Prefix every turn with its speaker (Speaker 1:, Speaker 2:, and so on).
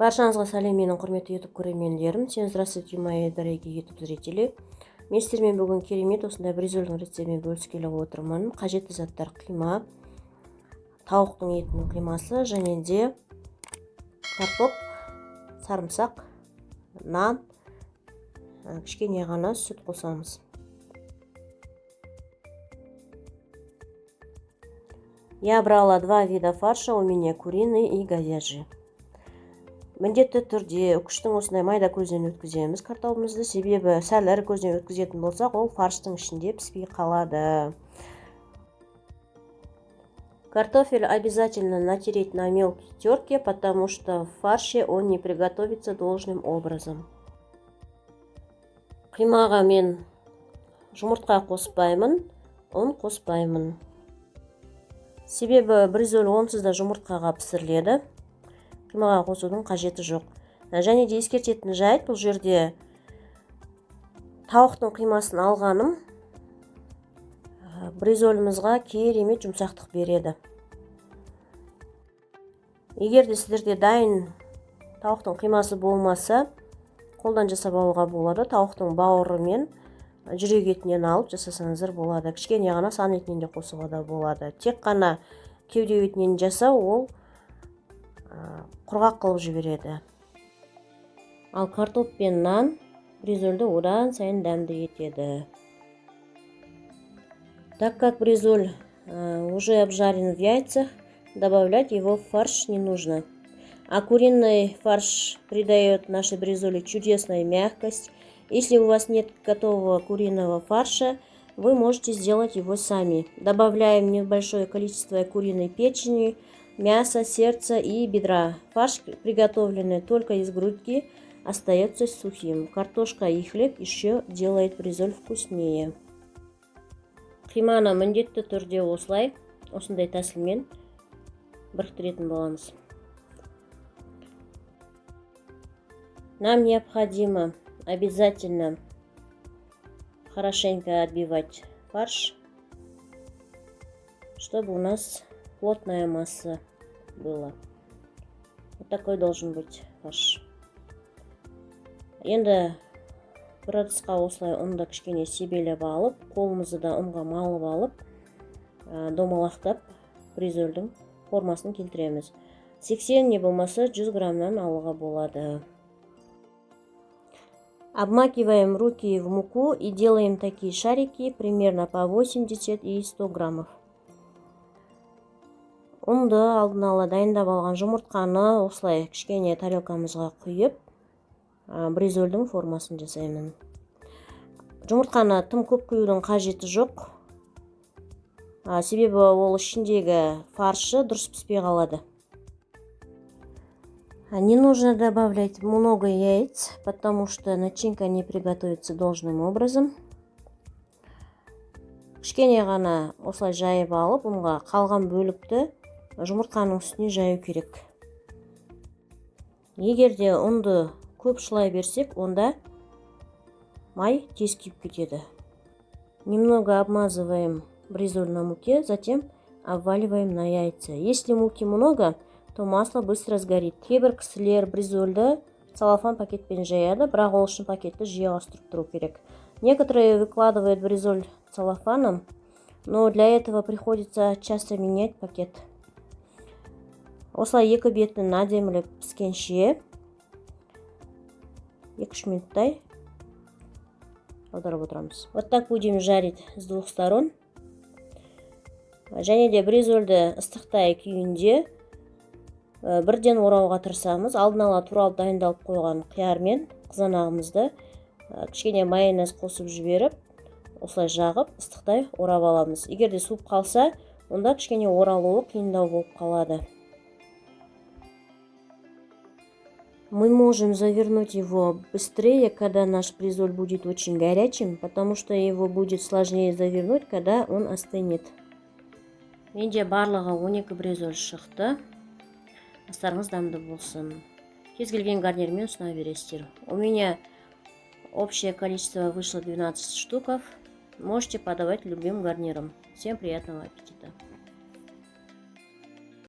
Speaker 1: Баршаңызға сәлем, менің құрметті YouTube көрермендерім. Всем здравствуйте, мои дорогие YouTube зрители. Мен сіздермен бүгін керемет осындай бризольдің рецептімен бөліскелі отырмын. Қажетті заттар: қима, тауықтың етінің қимасы, және де картоп, сарымсақ, нан, кішкене ғана сүт қосамыз. Я брала два вида фарша, у меня куриный и говяжий. Міндетті түрде үкіштің осындай майда көзден өткіземіз картопымызды, себебі сәл ірі көзден өткізетін болсақ, ол фарштың ішінде піспей қалады. Картофель обязательно натереть на мелкой терке, потому что в фарше он не приготовится должным образом. Қимаға мен жұмыртқа қоспаймын, ұн қоспаймын. Себебі бризоль онсыз да жұмыртқаға пісіріледі. Қимаға қосудың қажеті жоқ. Және де ескертетін жайт, бұл жерде тауықтың қимасын алғаным бризолімізға керемет жұмсақтық береді. Егер де сіздерде дайын тауықтың қимасы болмаса, қолдан жасап алуға болады. Тауықтың бауыры мен жүрек етінен алып жасасаңыздар болады. Кішкене ғана сан етінен де қосуға да болады. Тек қана кеуде етінен жасау ол құрғақ қылып жібереді. Ал картоп пен нан бризольді одан сайын дәмді етеді. Так как бризоль уже обжарен в яйцах, добавлять его в фарш не нужно. А куриный фарш придает нашей бризоли чудесную мягкость. Если у вас нет готового куриного фарша, вы можете сделать его сами. Добавляем небольшое количество куриной печени, мяса, сердца и бедра. Фарш, приготовленный только из грудки, остается сухим. Картошка и хлеб еще делает бризоль вкуснее. Қиманы міндетті түрде осындай тәсілмен біріктіретін боламыз. Нам необходимо обязательно хорошенько отбивать фарш, чтобы у нас плотная масса была. Вот такой должен быть фарш. Енді бір ыдысқа осылай ұнды кішкене себелеп алып, қолымызды да ұнға малып алып, домалақтап бризольдің формасын келтіреміз. 80 не болмаса 100 граммнан алуға болады. Обмакиваем руки в муку и делаем такие шарики примерно по 80 и 100 граммов. Ұнды алдын ала дайындап алған жұмыртқаны осылай кішкене тарелкамызға құйып, бризольдің формасын жасаймын. Жұмыртқаны тым көп құюдың қажеті жоқ. Себебі ол ішіндегі фаршы дұрыс піспей қалады. Не нужно добавлять много яиц, потому что начинка не приготовится должным образом. Кішкене ғана осылай жайып алып, онға қалған бөлікті жұмыртқаның үстіне жаю керек. Егер де ұнды көп шылай берсек, онда май тез күйіп кетеді. Немного обмазываем бризоль на муке, затем обваливаем на яйца. Если муки много, то масло быстро сгорит. Кейбір кісілер бризольді целлофан пакетпен жаяды, бірақ ол үшін пакетті жиі ауыстырып тұру керек. Некоторые выкладывают бризоль целлофаном, но для этого приходится часто менять пакет. Осылай екі бетін әдемілеп піскенше 2-3 минуттай аударып отырамыз. Вот так будем жарить с двух сторон. Және де бризольді ыстықтай күйінде бірден орауға тырысамыз. Алдын ала туралып дайындалып қойған қияр мен қызанағымызды кішкене майонез қосып жіберіп, осылай жағып, ыстықтай орап аламыз. Егер де суып қалса, онда кішкене оралуы қиындау болып қалады. Мы можем завернуть его быстрее, когда наш бризоль будет очень горячим, потому что его будет сложнее завернуть, когда он остынет. Менде барлығы 12 бризоль шықты. Астарыңыз дәмді болсын. Кез келген гарнирмен ұсына бересіздер. У меня общее количество вышло 12 штуков. Можете подавать любым гарниром. Всем приятного аппетита.